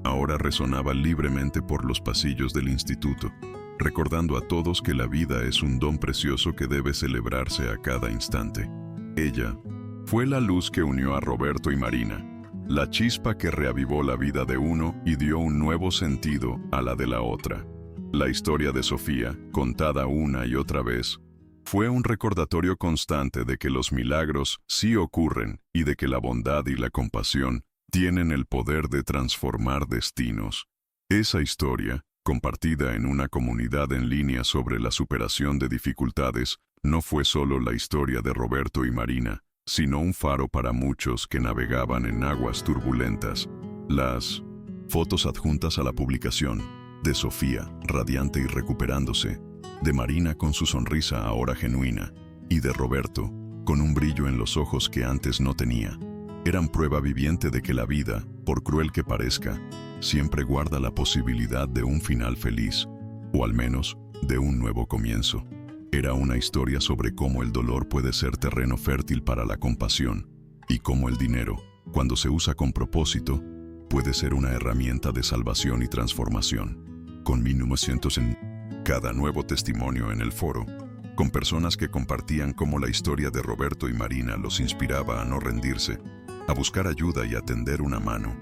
ahora resonaba libremente por los pasillos del instituto, recordando a todos que la vida es un don precioso que debe celebrarse a cada instante. Ella fue la luz que unió a Roberto y Marina, la chispa que reavivó la vida de uno y dio un nuevo sentido a la de la otra. La historia de Sofía, contada una y otra vez, fue un recordatorio constante de que los milagros sí ocurren y de que la bondad y la compasión tienen el poder de transformar destinos. Esa historia, compartida en una comunidad en línea sobre la superación de dificultades, no fue solo la historia de Roberto y Marina, sino un faro para muchos que navegaban en aguas turbulentas. Las fotos adjuntas a la publicación, de Sofía, radiante y recuperándose, de Marina con su sonrisa ahora genuina, y de Roberto, con un brillo en los ojos que antes no tenía, eran prueba viviente de que la vida, por cruel que parezca, siempre guarda la posibilidad de un final feliz, o al menos de un nuevo comienzo. Era una historia sobre cómo el dolor puede ser terreno fértil para la compasión, y cómo el dinero, cuando se usa con propósito, puede ser una herramienta de salvación y transformación. Con 1900 en cada nuevo testimonio en el foro, con personas que compartían cómo la historia de Roberto y Marina los inspiraba a no rendirse, a buscar ayuda y a tender una mano.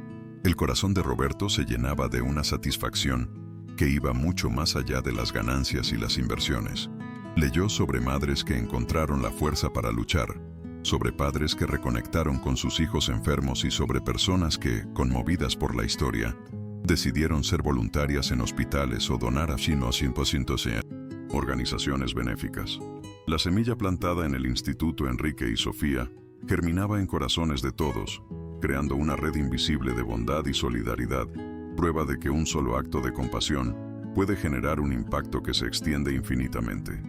El corazón de Roberto se llenaba de una satisfacción que iba mucho más allá de las ganancias y las inversiones. Leyó sobre madres que encontraron la fuerza para luchar, sobre padres que reconectaron con sus hijos enfermos y sobre personas que, conmovidas por la historia, decidieron ser voluntarias en hospitales o donar a organizaciones benéficas. La semilla plantada en el Instituto Enrique y Sofía germinaba en corazones de todos, creando una red invisible de bondad y solidaridad, prueba de que un solo acto de compasión puede generar un impacto que se extiende infinitamente.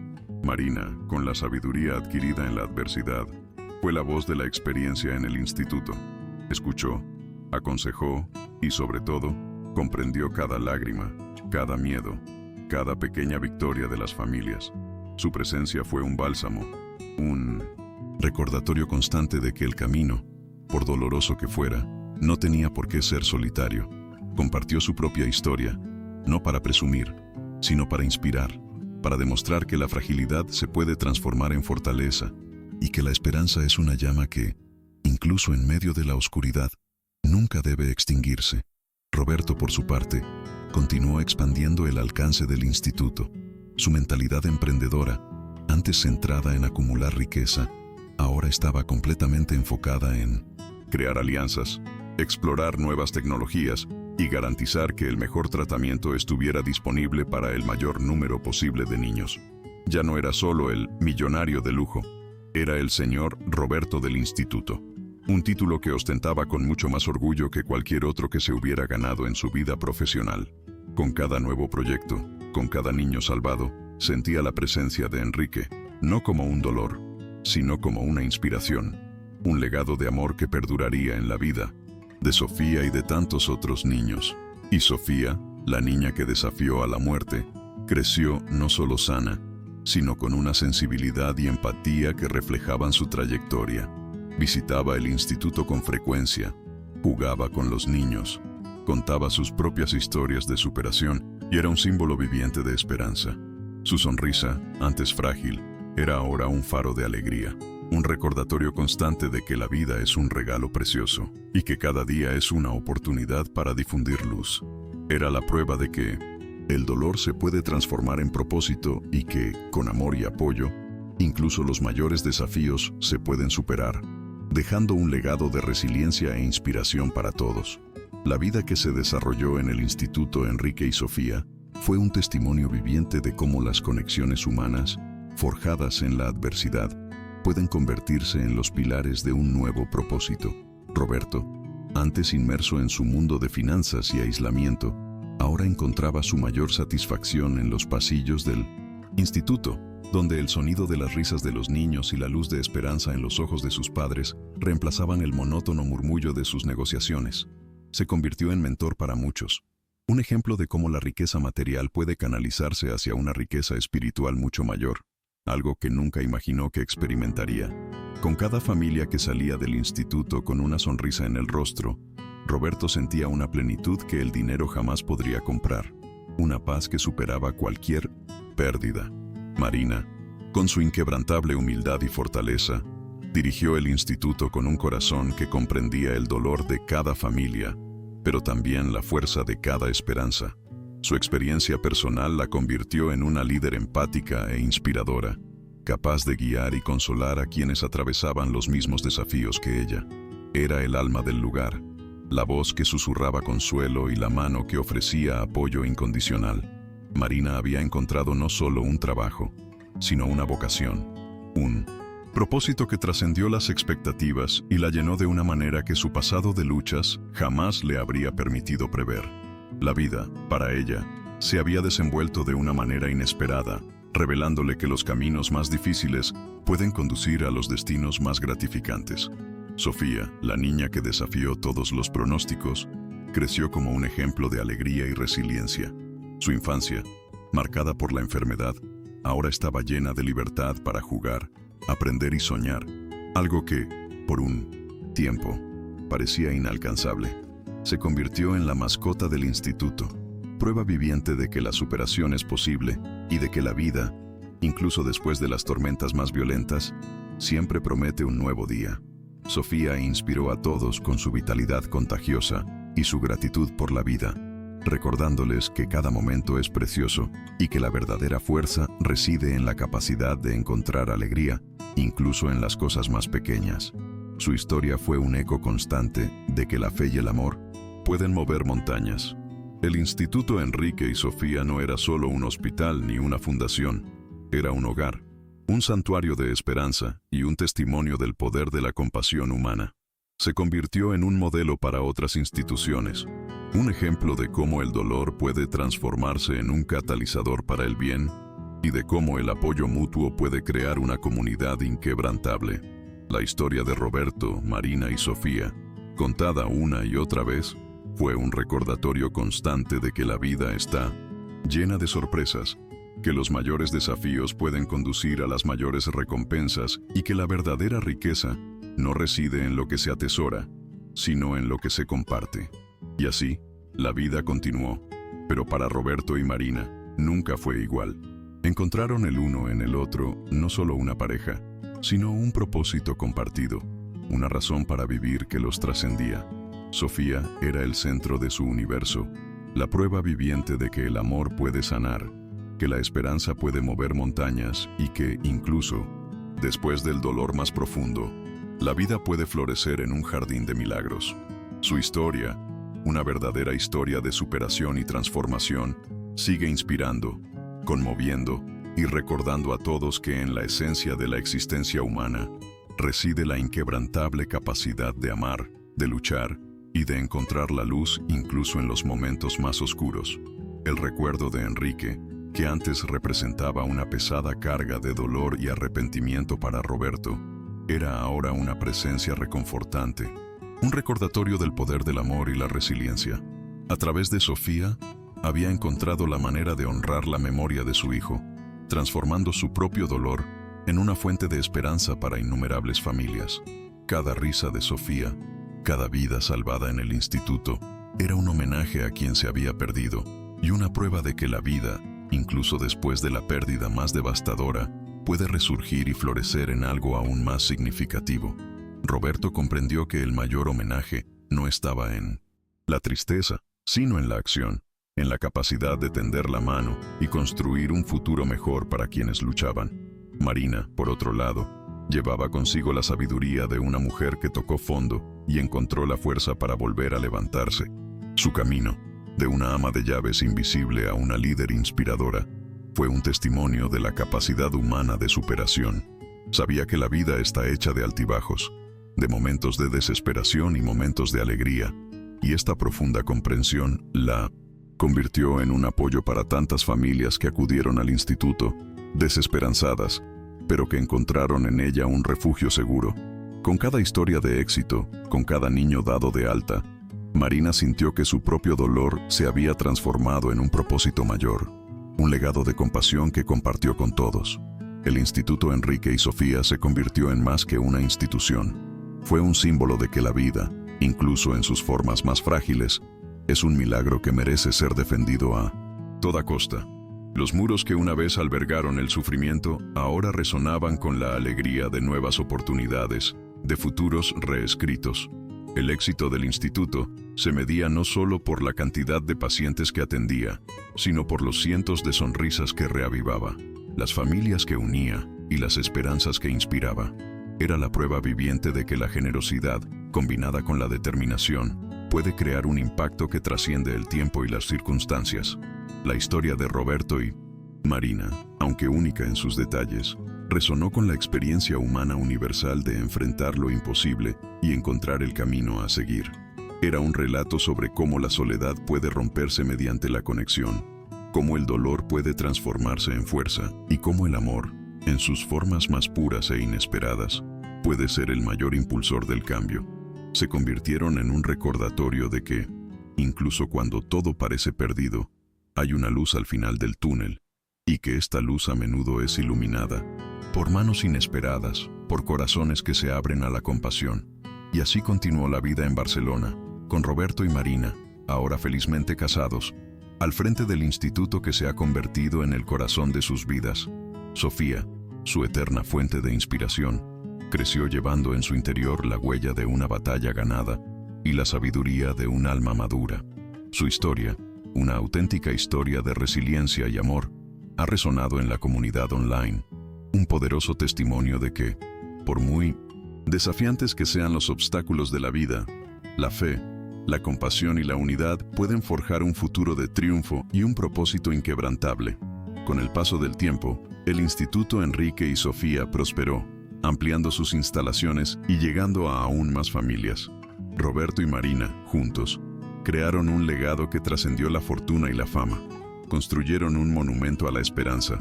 Marina, con la sabiduría adquirida en la adversidad, fue la voz de la experiencia en el instituto. Escuchó, aconsejó y, sobre todo, comprendió cada lágrima, cada miedo, cada pequeña victoria de las familias. Su presencia fue un bálsamo, un recordatorio constante de que el camino, por doloroso que fuera, no tenía por qué ser solitario. Compartió su propia historia, no para presumir, sino para inspirar, para demostrar que la fragilidad se puede transformar en fortaleza y que la esperanza es una llama que, incluso en medio de la oscuridad, nunca debe extinguirse. Roberto, por su parte, continuó expandiendo el alcance del instituto. Su mentalidad emprendedora, antes centrada en acumular riqueza, ahora estaba completamente enfocada en crear alianzas, explorar nuevas tecnologías y garantizar que el mejor tratamiento estuviera disponible para el mayor número posible de niños. Ya no era solo el millonario de lujo, era el señor Roberto del Instituto, un título que ostentaba con mucho más orgullo que cualquier otro que se hubiera ganado en su vida profesional. Con cada nuevo proyecto, con cada niño salvado, sentía la presencia de Enrique, no como un dolor, sino como una inspiración, un legado de amor que perduraría en la vida, de Sofía y de tantos otros niños. Y Sofía, la niña que desafió a la muerte, creció no solo sana, sino con una sensibilidad y empatía que reflejaban su trayectoria. Visitaba el instituto con frecuencia, jugaba con los niños, contaba sus propias historias de superación y era un símbolo viviente de esperanza. Su sonrisa, antes frágil, era ahora un faro de alegría, un recordatorio constante de que la vida es un regalo precioso y que cada día es una oportunidad para difundir luz. Era la prueba de que el dolor se puede transformar en propósito y que, con amor y apoyo, incluso los mayores desafíos se pueden superar, dejando un legado de resiliencia e inspiración para todos. La vida que se desarrolló en el Instituto Enrique y Sofía fue un testimonio viviente de cómo las conexiones humanas, forjadas en la adversidad, pueden convertirse en los pilares de un nuevo propósito. Roberto, antes inmerso en su mundo de finanzas y aislamiento, ahora encontraba su mayor satisfacción en los pasillos del instituto, donde el sonido de las risas de los niños y la luz de esperanza en los ojos de sus padres reemplazaban el monótono murmullo de sus negociaciones. Se convirtió en mentor para muchos, un ejemplo de cómo la riqueza material puede canalizarse hacia una riqueza espiritual mucho mayor, algo que nunca imaginó que experimentaría. Con cada familia que salía del instituto con una sonrisa en el rostro, Roberto sentía una plenitud que el dinero jamás podría comprar, una paz que superaba cualquier pérdida. Marina, con su inquebrantable humildad y fortaleza, dirigió el instituto con un corazón que comprendía el dolor de cada familia, pero también la fuerza de cada esperanza. Su experiencia personal la convirtió en una líder empática e inspiradora, capaz de guiar y consolar a quienes atravesaban los mismos desafíos que ella. Era el alma del lugar, la voz que susurraba consuelo y la mano que ofrecía apoyo incondicional. Marina había encontrado no solo un trabajo, sino una vocación, Un propósito que trascendió las expectativas y la llenó de una manera que su pasado de luchas jamás le habría permitido prever. La vida, para ella, se había desenvuelto de una manera inesperada, revelándole que los caminos más difíciles pueden conducir a los destinos más gratificantes. Sofía, la niña que desafió todos los pronósticos, creció como un ejemplo de alegría y resiliencia. Su infancia, marcada por la enfermedad, ahora estaba llena de libertad para jugar, aprender y soñar, algo que, por un tiempo, parecía inalcanzable. Se convirtió en la mascota del instituto, prueba viviente de que la superación es posible y de que la vida, incluso después de las tormentas más violentas, siempre promete un nuevo día. Sofía inspiró a todos con su vitalidad contagiosa y su gratitud por la vida, recordándoles que cada momento es precioso y que la verdadera fuerza reside en la capacidad de encontrar alegría, incluso en las cosas más pequeñas. Su historia fue un eco constante de que la fe y el amor pueden mover montañas. El Instituto Enrique y Sofía no era solo un hospital ni una fundación, era un hogar, un santuario de esperanza y un testimonio del poder de la compasión humana. Se convirtió en un modelo para otras instituciones, un ejemplo de cómo el dolor puede transformarse en un catalizador para el bien y de cómo el apoyo mutuo puede crear una comunidad inquebrantable. La historia de Roberto, Marina y Sofía, contada una y otra vez, fue un recordatorio constante de que la vida está llena de sorpresas, que los mayores desafíos pueden conducir a las mayores recompensas y que la verdadera riqueza no reside en lo que se atesora, sino en lo que se comparte. Y así, la vida continuó, pero para Roberto y Marina nunca fue igual. Encontraron el uno en el otro no solo una pareja, sino un propósito compartido, una razón para vivir que los trascendía. Sofía era el centro de su universo, la prueba viviente de que el amor puede sanar, que la esperanza puede mover montañas y que, incluso, después del dolor más profundo, la vida puede florecer en un jardín de milagros. Su historia, una verdadera historia de superación y transformación, sigue inspirando, conmoviendo y recordando a todos que en la esencia de la existencia humana reside la inquebrantable capacidad de amar, de luchar y de encontrar la luz incluso en los momentos más oscuros. El recuerdo de Enrique, que antes representaba una pesada carga de dolor y arrepentimiento para Roberto, era ahora una presencia reconfortante, un recordatorio del poder del amor y la resiliencia. A través de Sofía, había encontrado la manera de honrar la memoria de su hijo, transformando su propio dolor en una fuente de esperanza para innumerables familias. Cada risa de Sofía, cada vida salvada en el instituto, era un homenaje a quien se había perdido y una prueba de que la vida, incluso después de la pérdida más devastadora, puede resurgir y florecer en algo aún más significativo. Roberto comprendió que el mayor homenaje no estaba en la tristeza, sino en la acción, en la capacidad de tender la mano y construir un futuro mejor para quienes luchaban. Marina, por otro lado, llevaba consigo la sabiduría de una mujer que tocó fondo y encontró la fuerza para volver a levantarse. Su camino, de una ama de llaves invisible a una líder inspiradora, fue un testimonio de la capacidad humana de superación. Sabía que la vida está hecha de altibajos, de momentos de desesperación y momentos de alegría, y esta profunda comprensión la convirtió en un apoyo para tantas familias que acudieron al instituto, desesperanzadas, pero que encontraron en ella un refugio seguro. Con cada historia de éxito, con cada niño dado de alta, Marina sintió que su propio dolor se había transformado en un propósito mayor, un legado de compasión que compartió con todos. El Instituto Enrique y Sofía se convirtió en más que una institución. Fue un símbolo de que la vida, incluso en sus formas más frágiles, es un milagro que merece ser defendido a toda costa. Los muros que una vez albergaron el sufrimiento ahora resonaban con la alegría de nuevas oportunidades, de futuros reescritos. El éxito del instituto se medía no solo por la cantidad de pacientes que atendía, sino por los cientos de sonrisas que reavivaba, las familias que unía y las esperanzas que inspiraba. Era la prueba viviente de que la generosidad, combinada con la determinación, puede crear un impacto que trasciende el tiempo y las circunstancias. La historia de Roberto y Marina, aunque única en sus detalles, resonó con la experiencia humana universal de enfrentar lo imposible y encontrar el camino a seguir. Era un relato sobre cómo la soledad puede romperse mediante la conexión, cómo el dolor puede transformarse en fuerza y cómo el amor, en sus formas más puras e inesperadas, puede ser el mayor impulsor del cambio. Se convirtieron en un recordatorio de que, incluso cuando todo parece perdido, hay una luz al final del túnel, y que esta luz a menudo es iluminada por manos inesperadas, por corazones que se abren a la compasión. Y así continuó la vida en Barcelona, con Roberto y Marina, ahora felizmente casados, al frente del instituto que se ha convertido en el corazón de sus vidas. Sofía, su eterna fuente de inspiración, creció llevando en su interior la huella de una batalla ganada y la sabiduría de un alma madura. Su historia, una auténtica historia de resiliencia y amor, ha resonado en la comunidad online, un poderoso testimonio de que, por muy desafiantes que sean los obstáculos de la vida, la fe, la compasión y la unidad pueden forjar un futuro de triunfo y un propósito inquebrantable. Con el paso del tiempo, el Instituto Enrique y Sofía prosperó, ampliando sus instalaciones y llegando a aún más familias. Roberto y Marina, juntos, crearon un legado que trascendió la fortuna y la fama. Construyeron un monumento a la esperanza,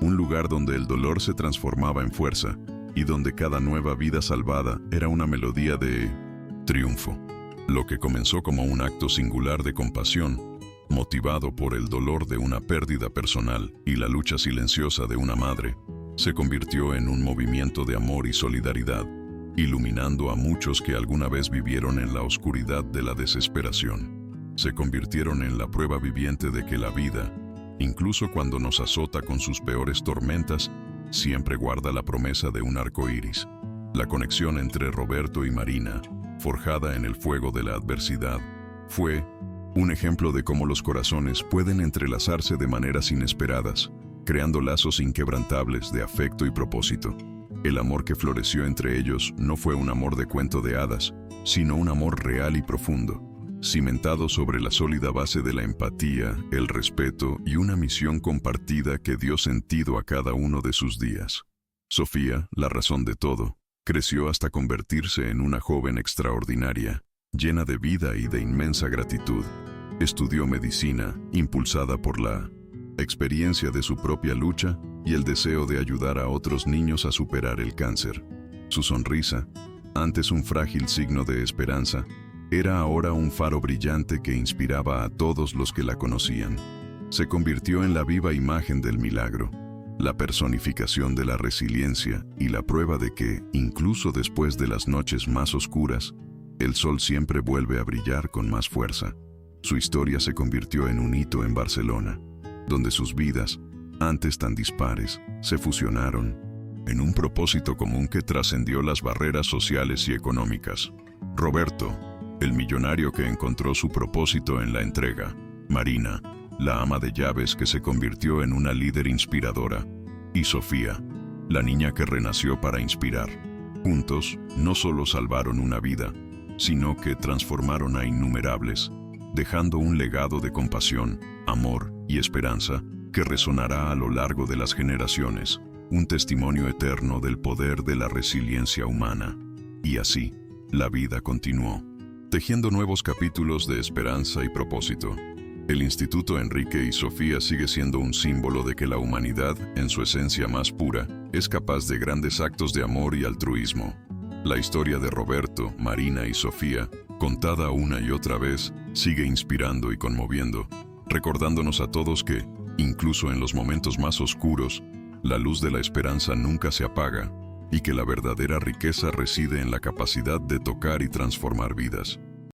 un lugar donde el dolor se transformaba en fuerza y donde cada nueva vida salvada era una melodía de triunfo. Lo que comenzó como un acto singular de compasión, motivado por el dolor de una pérdida personal y la lucha silenciosa de una madre, se convirtió en un movimiento de amor y solidaridad, iluminando a muchos que alguna vez vivieron en la oscuridad de la desesperación. Se convirtieron en la prueba viviente de que la vida, incluso cuando nos azota con sus peores tormentas, siempre guarda la promesa de un arco iris. La conexión entre Roberto y Marina, forjada en el fuego de la adversidad, fue un ejemplo de cómo los corazones pueden entrelazarse de maneras inesperadas, creando lazos inquebrantables de afecto y propósito. El amor que floreció entre ellos no fue un amor de cuento de hadas, sino un amor real y profundo, cimentado sobre la sólida base de la empatía, el respeto y una misión compartida que dio sentido a cada uno de sus días. Sofía, la razón de todo, creció hasta convertirse en una joven extraordinaria, llena de vida y de inmensa gratitud. Estudió medicina, impulsada por la experiencia de su propia lucha y el deseo de ayudar a otros niños a superar el cáncer. Su sonrisa, antes un frágil signo de esperanza, era ahora un faro brillante que inspiraba a todos los que la conocían. Se convirtió en la viva imagen del milagro, la personificación de la resiliencia y la prueba de que, incluso después de las noches más oscuras, el sol siempre vuelve a brillar con más fuerza. Su historia se convirtió en un hito en Barcelona, donde sus vidas, antes tan dispares, se fusionaron en un propósito común que trascendió las barreras sociales y económicas. Roberto, el millonario que encontró su propósito en la entrega. Marina, la ama de llaves que se convirtió en una líder inspiradora. Y Sofía, la niña que renació para inspirar. Juntos, no solo salvaron una vida, sino que transformaron a innumerables, dejando un legado de compasión, amor y esperanza que resonará a lo largo de las generaciones, un testimonio eterno del poder de la resiliencia humana. Y así, la vida continuó, tejiendo nuevos capítulos de esperanza y propósito. El Instituto Enrique y Sofía sigue siendo un símbolo de que la humanidad, en su esencia más pura, es capaz de grandes actos de amor y altruismo. La historia de Roberto, Marina y Sofía, contada una y otra vez, sigue inspirando y conmoviendo, recordándonos a todos que, incluso en los momentos más oscuros, la luz de la esperanza nunca se apaga y que la verdadera riqueza reside en la capacidad de tocar y transformar vidas.